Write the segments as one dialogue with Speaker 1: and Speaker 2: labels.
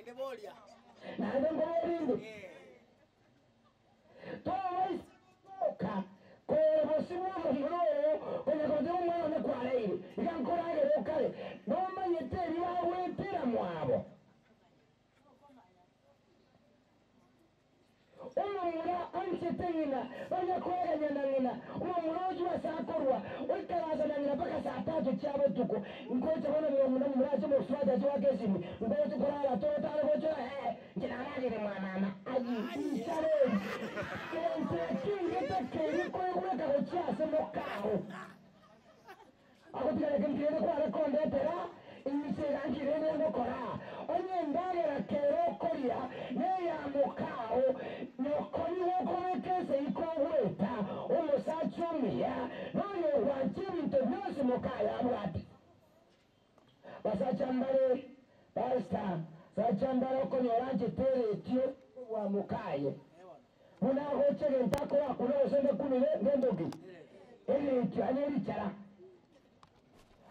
Speaker 1: Ende bolia.
Speaker 2: Nande ngorinde. Towe ka. Ko bosimu ngiro kwenye kodero mwana kwa leire. Ikankora ngero kale. Noma yeteri wawe tera mwabo. Umumura anchitengina banya kwega nyanangina umumura ujwa sakorwa ukaraza nangina paka saa 3 cyabo tuko ngoje bana mu muraje mu swada jwa gezini ngoje kurara to tare goje njiraragire mwana ayi challenge kinge tekeri ko weka go cyase mo kaho akotika kengire ko ara kondetera imise ganjire ne ngokora onye ndagera kero koria ne ya mokao nyokoni woko wekese iko weta umusachumia noyo wajibinto byose mokaya abwati basachambare basta sachambare ko nyoranje tere tio wa mokaye una hoche ngentako akuno osende kunile ngendoki ele tyaneri chara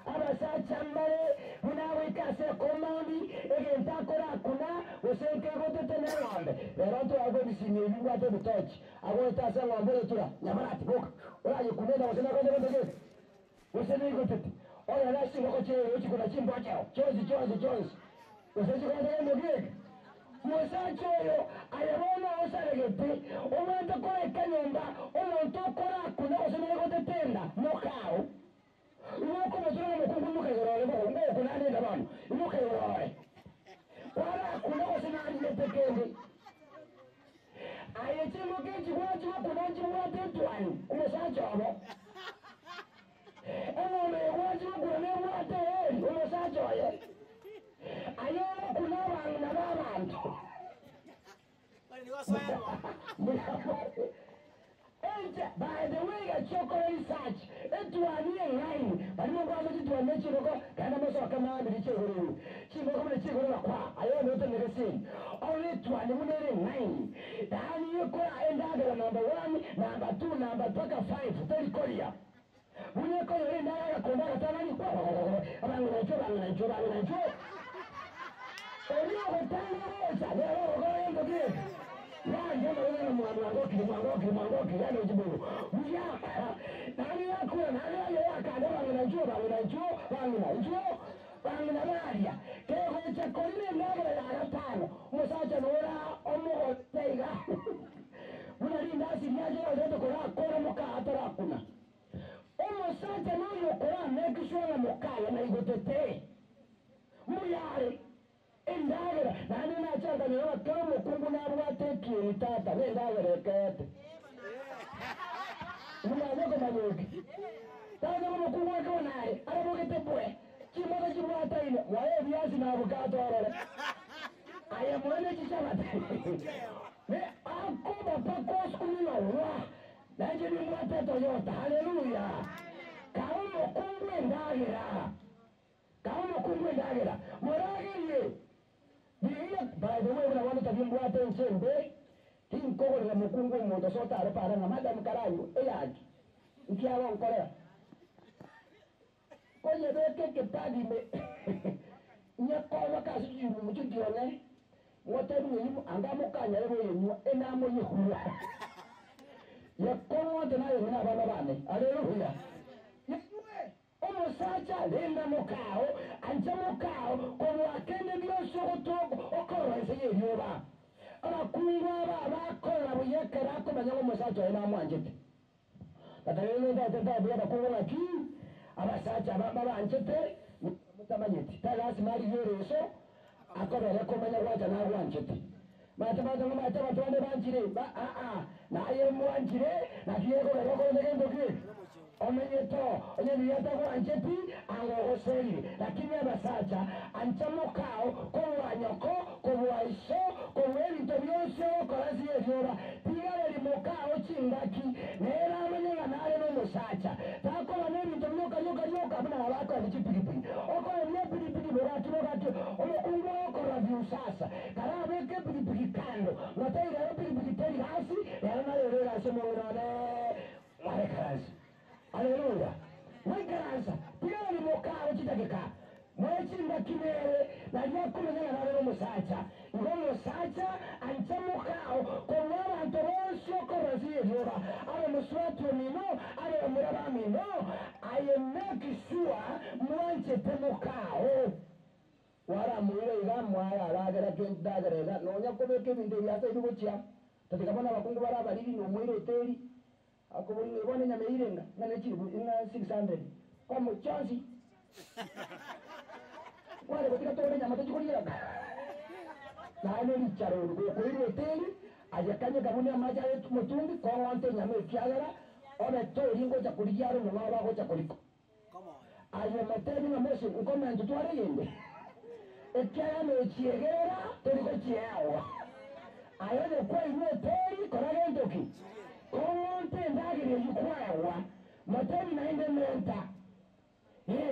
Speaker 2: abasachambare munawe kase komandi egentakora kuna usenke gotete nerombe eronto ago bisime bibwate butochi ago tasa ngombe tura nyamarati boka ora yikunenda wasena gote gote wasena gotete ora la singo koche uchi kuna chimbo chao chozi usenje gote ngogeke musacho yo ayabona osaregete omwete kore kanyomba omonto kora kuna wasena gote tenda mokao Uko mazuri mkungu kayorore ngo kunani ndabano uko kayorore wala kuna osina nyetekende ayeche mokeji kwaji kunanji mwate twani umesacho abo eno me kwaji kunane mwate umesacho ye ayo kuna bana babantu
Speaker 1: Bali ni waswahili.
Speaker 2: By the way, a chocolate research, it to a near line, but no one to a nature can also come out of the children. She will come to children. I don't know the same. Only to a near line. The honey you call another number 1, number 2, number 5, 30 Korea. When you call in there, I come back I'm going to joke. So you have 10 years, they're all going to give. Mwangoki yale jibu ya nani yako nani yaka ndio bangina baria kego cha kolile ngabere ya gatano musacha nora omo teiga unarinda sinyaje ndio kora muka atara kuna umusacha nayo kora make sure mukaya na igotete muyare indagera nani nachanga niwa kama mukungu na rwate kitata ndagera kete mwana manyoki taza mukungu wako naye arabogete bwe chimoda chimwata ile wae viazi na avocado arara aya mwana chishabata me akoba pakos kumina wa naje ni mwata Toyota haleluya kama mukungu ndagera moragire by the way una wanda tabimbwa tensembe hinko na mukungu moto sota arapara na madam karayo eyaki ikiawa nkora koye beke ke padi me nyako wakazi jiru mujidione woteru yimu angamo kanya rero yemu enamo yehura yakono tena yena baba bane haleluya umusacha lenda mukao anja mukao kono akende byose gutoko okoro ese yoba abakunga bakora buyekera ko banyago musacha ina mwanjete batalelo nda bakunga ki abasacha baba banjete mutamanyeti talasi mari yoreso akora yakomanya waja na wanjete mata twande banjire na ye mwanjire na kiyego roko ngendo ki omenyeto onye yatago anjeti angogoseri lakini abasacha anchamokao ko wanyoko ko waiso ko ebintu byose okolazi ebyora tigale limokao chingaki nera amenyenga nale no musacha takola n'ebintu byoka abana abako abikipikipiki okola byepilipili bogati omukungu okora byusasa karabeke pilipili kando ngataira pilipili teri hasi yana nayo rera semongone marekazi haleluya mwikaransa tigala limokao chitakika mwechinda kimere na lyakumenya nale no musacha mwire iga mwaya aragera kendagereza nonya kubeka ibintu byase bibukia tatikabona abakungu barabariri no mwire hoteli akubonye bone nyame irenga ngane chibu ina 600 kwa muchansi wale kutika tore nyama tuchikulia nane ni charo ko ile hoteli ajakanye kabuni amaja yetu mutumbi kwa wante nyame kyagara obe tori ngo cha kulijaro no baba ko cha kuliko ayo mateni na moshi ngoma ntutware yende ekyaya no chiegera tori ko chiawa ayo de kwa ile hoteli korage ndoki ko wante ndagire yukwawa mateni naende menta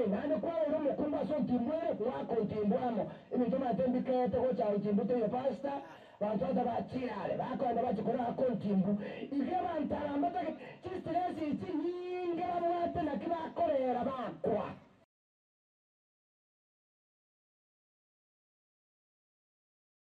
Speaker 2: nane kwa uro mukumba so timbwere wako timbwamo ibintu matembikete ko cha timbute yo pasta bantu batiyale bakonda bakikora akontimbu ige bantaramba take chistress iki nyinga bamwate nakibakorera bakwa